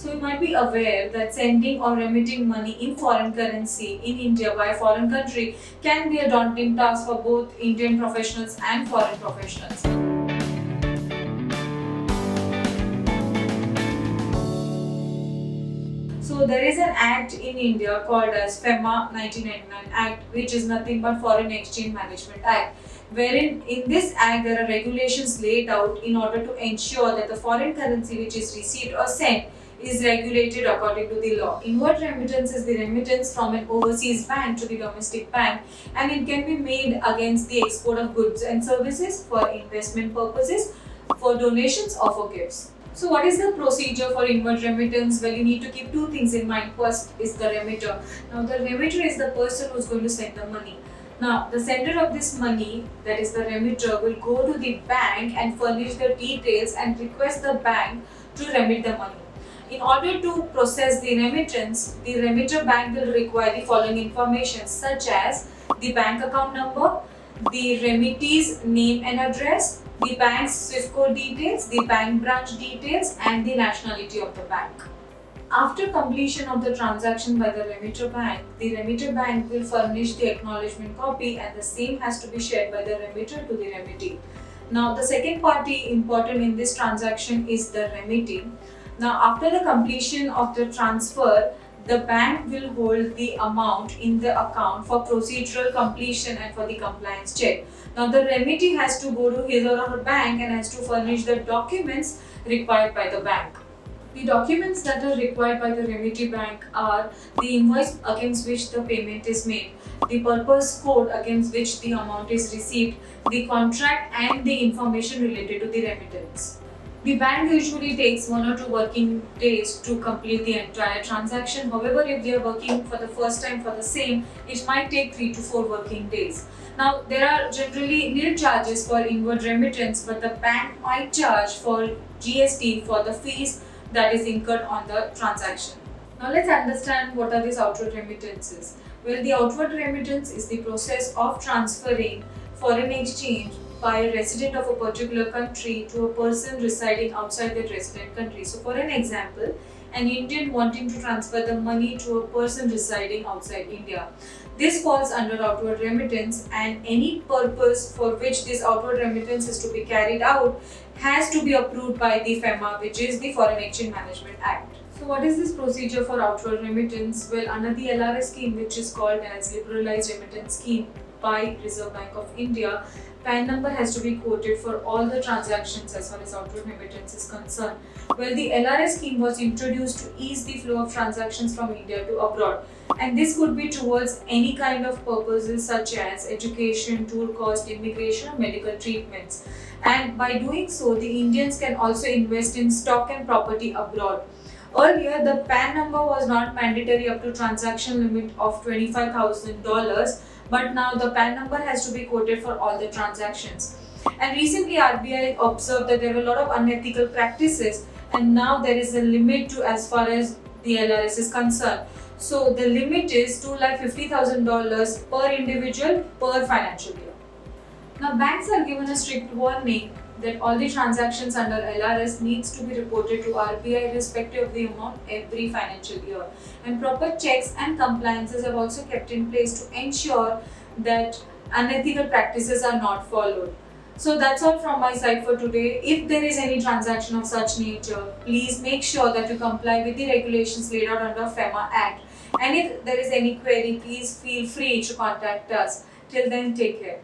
So you might be aware that sending or remitting money in foreign currency in India by a foreign country can be a daunting task for both Indian professionals and foreign professionals. So there is an act in India called as FEMA 1999 Act, which is nothing but Foreign Exchange Management Act, wherein in this act there are regulations laid out in order to ensure that the foreign currency which is received or sent is regulated according to the law. Inward remittance is the remittance from an overseas bank to the domestic bank, and it can be made against the export of goods and services, for investment purposes, for donations or for gifts. So what is the procedure for inward remittance? Well, you need to keep two things in mind. First is the remitter. Now the remitter is the person who is going to send the money. Now the sender of this money, that is the remitter, will go to the bank and furnish the details and request the bank to remit the money. In order to process the remittance, the remitter bank will require the following information, such as the bank account number, the remittee's name and address, the bank's SWIFT code details, the bank branch details, and the nationality of the bank. After completion of the transaction by the remitter bank will furnish the acknowledgement copy, and the same has to be shared by the remitter to the remittee. Now, the second party important in this transaction is the remittee. Now, after the completion of the transfer, the bank will hold the amount in the account for procedural completion and for the compliance check. Now, the remittee has to go to his or her bank and has to furnish the documents required by the bank. The documents that are required by the remittee bank are the invoice against which the payment is made, the purpose code against which the amount is received, the contract, and the information related to the remittance. The bank usually takes 1 or 2 working days to complete the entire transaction. However, if they are working for the first time for the same, it might take 3 to 4 working days. Now, there are generally nil charges for inward remittance, but the bank might charge for GST for the fees that is incurred on the transaction. Now, let's understand what are these outward remittances. Well, the outward remittance is the process of transferring foreign exchange by a resident of a particular country to a person residing outside that resident country. So, for an example, an Indian wanting to transfer the money to a person residing outside India. This falls under outward remittance, and any purpose for which this outward remittance is to be carried out has to be approved by the FEMA, which is the Foreign Exchange Management Act. So what is this procedure for outward remittance? Well, under the LRS scheme, which is called as Liberalized Remittance Scheme by Reserve Bank of India, PAN number has to be quoted for all the transactions as far as outward remittance is concerned. Well, the LRS scheme was introduced to ease the flow of transactions from India to abroad, and this could be towards any kind of purposes such as education, tour cost, immigration, or medical treatments. And by doing so, the Indians can also invest in stock and property abroad. Earlier, the PAN number was not mandatory up to transaction limit of $25,000, but now the PAN number has to be quoted for all the transactions. And recently, RBI observed that there were a lot of unethical practices, and now there is a limit to as far as the LRS is concerned. So the limit is $250,000 per individual per financial year. Now, banks are given a strict warning that all the transactions under LRS needs to be reported to RBI irrespective of the amount every financial year, and proper checks and compliances are also kept in place to ensure that unethical practices are not followed. So that's all from my side for today. If there is any transaction of such nature, please make sure that you comply with the regulations laid out under FEMA Act, and if there is any query, please feel free to contact us. Till then, take care.